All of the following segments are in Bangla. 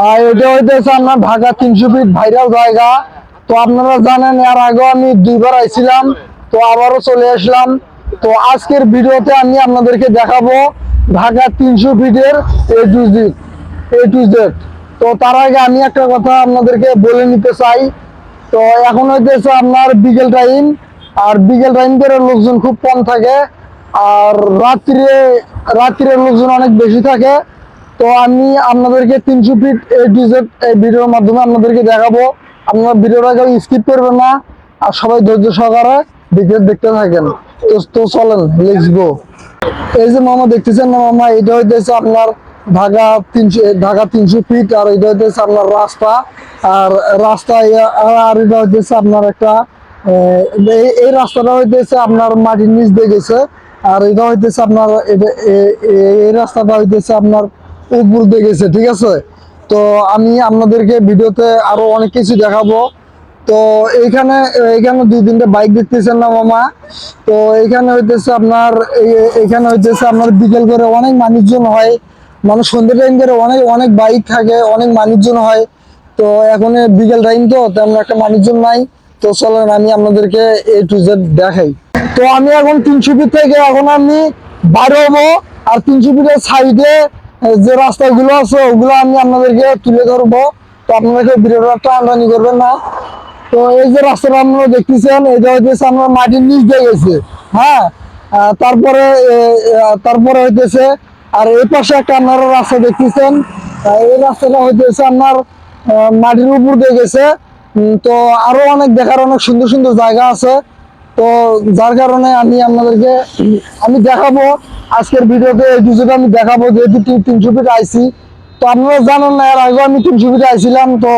আর এটা হইতেছে আপনার ঢাকা 300 ফিট ভাইরাল জায়গা। তো আপনারা জানেন এর আগে আমি 2বার আইছিলাম, তো আবারও চলে আসলাম। তো আজকের ভিডিওতে আমি আপনাদেরকে দেখাবো ঢাকা 300 ফিটের A to Z। তো তার আগে আমি একটা কথা আপনাদেরকে বলে নিতে চাই। তো এখন হইতেছে আপনার বিকেল টাইম, আর বিকেল টাইম করে লোকজন খুব কম থাকে, আর রাত্রে রাত্রে লোকজন অনেক বেশি থাকে। তো আমি আপনাদেরকে 300 ফিট A to Z এই ভিডিওর মাধ্যমে আপনাদেরকে দেখাবো। আপনারা ভিডিওটা কেউ স্কিপ করবেন না, আর সবাই ধৈর্য সহকারে ভিডিও দেখতে থাকেন। তো চলেন, লেটস গো। এই যে মামা দেখতেছেন না মামা, এটা হইতেছে আপনার ঢাকা 300 ফিট, আর এটা হইতেছে আপনার রাস্তা। আর রাস্তা আর এটা হইতেছে আপনার একটা এই রাস্তাটা হইতেছে আপনার মাটির নিচ দিয়ে গেছে। আর এটা হইতেছে আপনার এই রাস্তাটা হইতেছে আপনার উপর দিয়ে গেছে, ঠিক আছে। তো আমি আপনাদেরকে ভিডিওতে আরো অনেক কিছু দেখাবো। তো এইখানে এইখানে 2-3টে বাইক দেখতেছেন না মামা। তো এইখানে হইতেছে আপনার এইখানে হইতেছে আপনার বিকেল করে অনেক মানুষজন হয়, মানে সন্ধ্যা টাইম করে অনেক অনেক বাইক থাকে, অনেক মানুষজন হয়। তো এখন বিকেল টাইম, তো তেমন একটা মানুষজন নাই। তো চলেন আমি আপনাদেরকে A to Z দেখাই। তো আমি এখন 300 ফিট থেকে এখন আমি বার হবো, আর 300 ফিটের সাইডে যে রাস্তাগুলো আছে ওগুলো আমি আপনাদেরকে তুলে ধরবো। তো আপনাদেরকে ভিডিওটা টানাটানি করবেন না। তো এই যে রাস্তাটা আপনারা দেখতেছেন, এটা হইতেছে আপনার মাটির নিচ দিয়ে গেছে। হ্যাঁ, তারপরে তারপরে হইতেছে, আর এই পাশে একটা আপনারা রাস্তা দেখতেছেন, এই রাস্তাটা হইতেছে আপনার মাটির উপর দিয়ে গেছে। তো আরো অনেক দেখার অনেক সুন্দর সুন্দর জায়গা আছে। তো যার কারণে আমি আপনাদেরকে আমি দেখাবো আজকের ভিডিওতে A to Z আমি দেখাবো, যেহেতু 300 ফিট আইছি। তো আপনারা জানেন না, এর আগে আমি 300 ফিট আইছিলাম, তো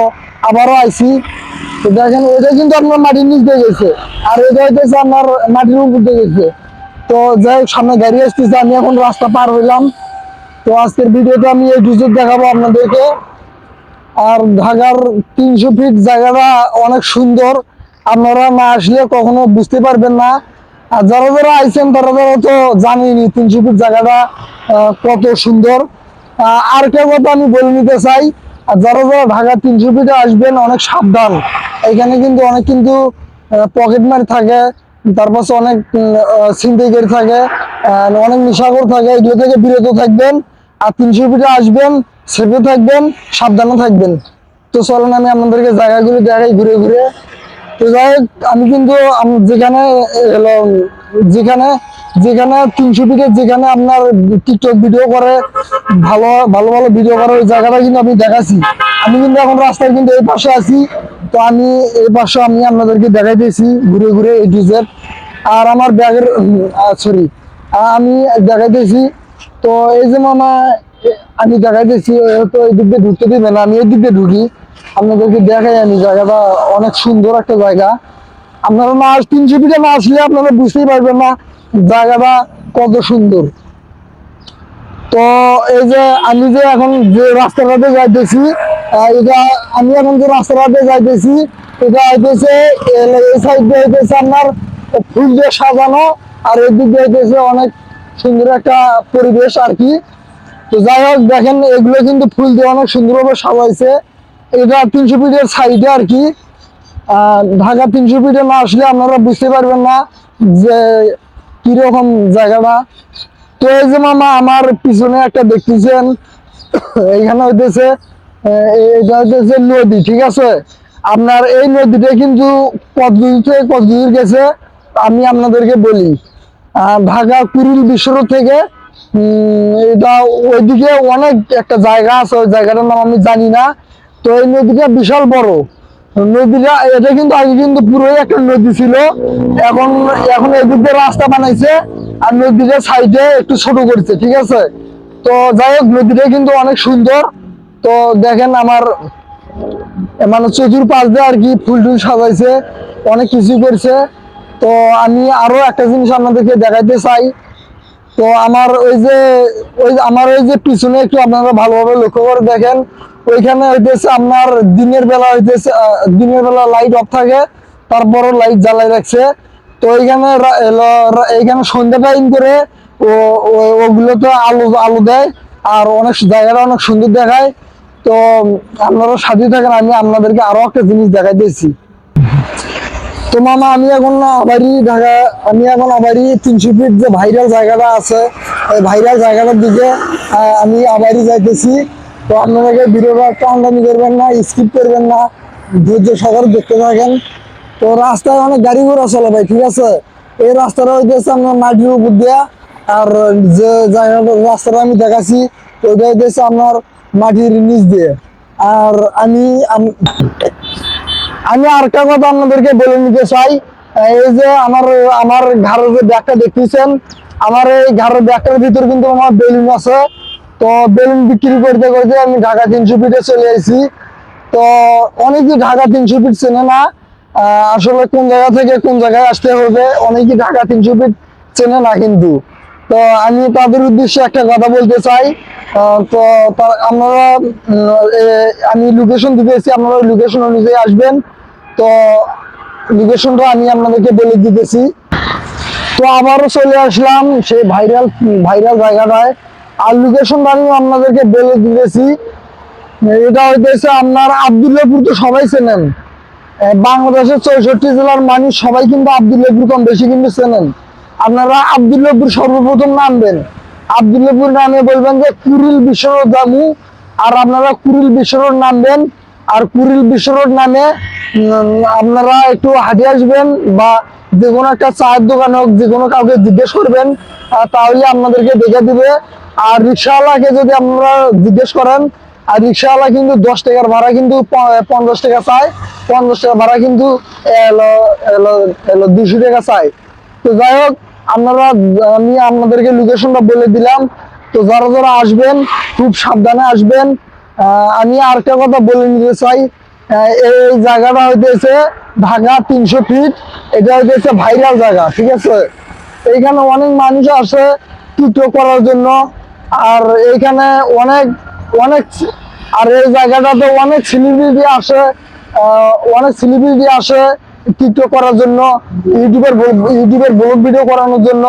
আবারও আইছি। তো দেখেন এটা কিন্তু আপনার মাটির নিচ দিয়ে গেছে, আর এটা হইতেছে আপনার মাটির উপর দিয়ে গেছে। তো যাই হোক, সামনে গাড়ি আসতেছে, আমি এখন রাস্তা পার হইলাম। তো আজকের ভিডিওতে আমি A to Z দেখাবো আপনাদেরকে। আর ঢাকার 300 ফিট জায়গাটা অনেক সুন্দর, আপনারা না আসলে কখনো বুঝতে পারবেন না। আর যারা যারা আইছেন তারা তারা তো জানেনি 300 ফিট জায়গাটা কত সুন্দর। আর কেউ কথা আমি বলে নিতে চাই, আর যারা যারা ঢাকা 300 ফিটে আসবেন অনেক সাবধান। এখানে কিন্তু অনেক কিন্তু পকেটমার থাকে, তারপর অনেক ছিনতাইকারী থাকে, অনেক নেশাখোর থাকে, এগুলো থেকে বিরত থাকবেন। আর 300 ফিটে আসবেন, সেফে থাকবেন, সাবধানে থাকবেন। তো চলেন আমি আপনাদেরকে জায়গাগুলো দেখাই ঘুরে ঘুরে। তো যাই হোক, আমি কিন্তু যেখানে যেখানে যেখানে 300 ফিটে যেখানে আপনার টিকটক ভিডিও করে, ভালো ভালো ভালো ভিডিও করে, ওই জায়গাটা কিন্তু আমি দেখাচ্ছি। আমি কিন্তু এখন রাস্তায় কিন্তু এই পাশে আছি। তো আমি এই পাশে আমি আপনাদেরকে দেখাইতেছি ঘুরে ঘুরে A to Z। আর আমার ব্যাগের সরি, আমি দেখাইতেছি। তো এই যে মামা আমি দেখাইতেছি, তো এই দিক দিয়ে ঢুকতে দিবে না, আমি এই দিক দিয়ে ঢুকি, আপনাদেরকে দেখাই। আমি জায়গাটা অনেক সুন্দর একটা জায়গা। আপনারা না 300 ফিটে না আসলে আপনারা বুঝতেই পারবেন না জায়গাটা কত সুন্দর। তো এই যে আমি যে এখন যে রাস্তাটাতে যাইতেছি, এটা আমি এখন যে রাস্তাটাতে যাইতেছি, এটা হইতেছে এই সাইড দিয়ে হইতেছে আপনার ফুল দিয়ে সাজানো, আর এই দিক দিয়ে হইতেছে অনেক সুন্দর একটা পরিবেশ আর কি। তো যাই হোক, দেখেন এগুলো কিন্তু ফুল দিয়ে অনেক সুন্দরভাবে সাজাইছে। এটা 300 ফিটের সাইডে আর কি। ঢাকা 300 ফিটে না আসলে আপনারা বুঝতে পারবেন না যে কিরকম জায়গাটা। তো এই যে মামা আমার পিছনে একটা দেখতেছেন, এইখানে হইতেছে এটা হইতেছে নদী, ঠিক আছে। আপনার এই নদীটা কিন্তু কত দূর গেছে আমি আপনাদেরকে বলি। ঢাকা কুড়িল বিশ্ব রোড থেকে এটা ওইদিকে অনেক একটা জায়গা আছে, ওই জায়গাটার নাম আমি জানি না। তো এই নদীটা বিশাল বড় নদীটা, এটা কিন্তু আগে কিন্তু পুরোই একটা নদী ছিল। এখন এখন এদিক দিয়ে রাস্তা বানাইছে, আর নদীটা সাইডে একটু ছোট করছে, ঠিক আছে। তো যাই হোক, নদীটা কিন্তু অনেক সুন্দর। তো দেখেন আমার মানে চতুর্পাশ দিয়ে আর কি ফুল টুল সাজাইছে, অনেক কিছু করছে। তো আমি আরো একটা জিনিস আপনাদেরকে দেখাইতে চাই। তো আমার ওই যে পিছনে একটু আপনারা ভালোভাবে লক্ষ্য করে দেখেন, ওইখানে হইতেছে আপনার দিনের বেলা লাইট অফ থাকে, তারপরও লাইট জ্বালাই রাখছে। তো এইখানে সন্ধ্যা টাইম করে ওগুলো তো আলো আলো দেয়, আর অনেক জায়গাটা অনেক সুন্দর দেখায়। তো আপনারা সাথে থাকেন, আমি আপনাদেরকে আরো একটা জিনিস দেখাইতেছি। তো মামা আমি এখন আবারই 300 ফিট যে ভাইরাল জায়গাটা আছে, এই ভাইরাল জায়গাটার দিকে আমি আবারই যাইতেছি। তো আপনাদেরকে ভিডিওটা টানাটানি করবেন না, স্কিপ করবেন না, ধৈর্য সহকারে দেখতে থাকেন। তো রাস্তায় অনেক গাড়ি ঘোড়া চলে ভাই, ঠিক আছে। এই রাস্তাটা হইতেছে আপনার মাটির উপর দিয়া, আর যে জায়গাটা রাস্তাটা আমি দেখাচ্ছি ওইটা হইতেছে আপনার মাটির নিচ দিয়ে। আর আমি আরেকটা কথা আপনাদেরকে বলে নিতে চাই, এই যে আমার ঘরের যে ব্যাগটা দেখতেছেন, আমার এই ঘরের ব্যাগটার ভিতর কিন্তু আমার বেলুন আছে। তো বেলুন বিক্রি করতে করতে আমি ঢাকা 300 ফিটে চলে আসি। তো অনেকে ঢাকা 300 ফিট চেনে না, আসলে কোন জায়গা থেকে কোন জায়গায় আসতে হবে, অনেকে ঢাকা 300 ফিট চেনে না কিন্তু। তো আমি তাদের উদ্দেশ্যে একটা কথা বলতে চাই। তো আপনারা আমি লোকেশন দিতেছি, আপনারা লোকেশন অনুযায়ী আসবেন। তো লোকেশনটা আমি আপনাদেরকে বলে দিতেছি। তো আবারও চলে আসলাম সেই ভাইরাল ভাইরাল জায়গাটায়, আর লোকেশনটা আমি আপনাদেরকে বলে দিতেছি। এটা হইতেছে আপনার আব্দুল্লাহপুর, তো সবাই চেনেন, বাংলাদেশের 64 জেলার মানুষ সবাই কিন্তু আব্দুল্লাহপুর কম বেশি কিন্তু চেনেন। আপনারা আব্দুল্লাহপুর সর্বপ্রথম নামবেন, আব্দুল্লাহপুর নামে বলবেন যে কুড়িল বিশ্ব রোড যাবো, আর আপনারা কুড়িল বিশ্ব রোড নামবেন। আর কুড়িল বিশ্ব রোড নামে আপনারা একটু হাঁটে আসবেন, বা যে কোনো একটা চায়ের দোকান হোক, যে কোনো কাউকে জিজ্ঞেস করবেন, তাহলে আপনাদেরকে দেখে দিবে। আর রিক্সাওয়ালাকে যদি আপনারা জিজ্ঞেস করেন, আর রিক্সাওয়ালা কিন্তু 10 টাকার ভাড়া কিন্তু 50 টাকা চায়, 50 টাকা ভাড়া কিন্তু 200 টাকা চায়। তো যাই হোক, আমি আপনাদেরকে লোকেশনটা বলে দিলাম। তো যারা যারা আসবেন খুব সাবধানে আসবেন। আমি আরেকটা কথা বলে নিতে চাই, এই জায়গাটা হইতেছে ঢাকা 300 ফিট, এটা হইতেছে ভাইরাল জায়গা, ঠিক আছে। এইখানে অনেক মানুষ আসে টিকটক করার জন্য, আর এইখানে অনেক অনেক আর এই জায়গাটাতে অনেক সেলিব্রিটি আসে টিকটক করার জন্য, ইউটিউবের ব্লগ ভিডিও করানোর জন্য,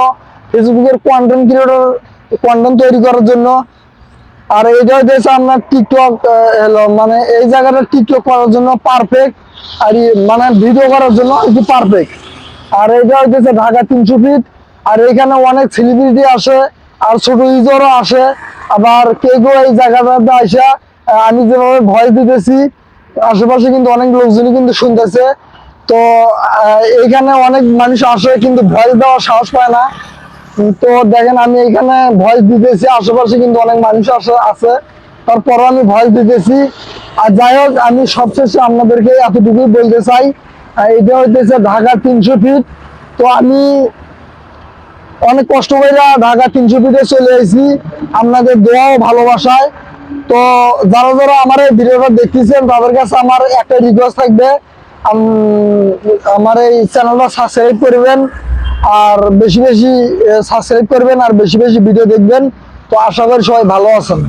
ফেসবুকের কন্টেন্ট তৈরি করার জন্য। আর এটা হচ্ছে আপনার টিকটক মানে এই জায়গাটা টিকটক করার জন্য পারফেক্ট, আর মানে ভিডিও করার জন্য আর কি পারফেক্ট। আর এটা হচ্ছে ঢাকা 300 ফিট, আর এখানে অনেক সেলিব্রিটি আসে, আর ছোট ইউজারও আসে। আবার কেউ কেউ এই জায়গাটাতে আসা, আমি যেভাবে ভয়েস দিতেছি আশেপাশে কিন্তু অনেক লোকজনই কিন্তু শুনতেছে। তো এখানে অনেক মানুষ আসে কিন্তু ভয়েস দেওয়ার সাহস পায় না। তো দেখেন আমি এখানে ভয়েস দিতেছি, আশেপাশে কিন্তু অনেক মানুষ আছে, তারপরও আমি ভয়েস দিতেছি। আর যাই হোক, আমি সবশেষে আপনাদেরকে এতটুকুই বলতে চাই, এটা হইতেছে ঢাকা 300 ফিট। তো আমি অনেক কষ্ট করে ঢাকা 300 ফিটে চলে এসেছি আপনাদের দোয়া ও ভালোবাসায়। তো যারা যারা আমার এই ভিডিওটা দেখতেছেন তাদের কাছে আমার একটা রিকোয়েস্ট থাকবে, আমার এই চ্যানেলটা সাবস্ক্রাইব করবেন, আর বেশি বেশি সাবস্ক্রাইব করবেন, আর বেশি বেশি ভিডিও দেখবেন। তো আশা করি সবাই ভালো আছেন।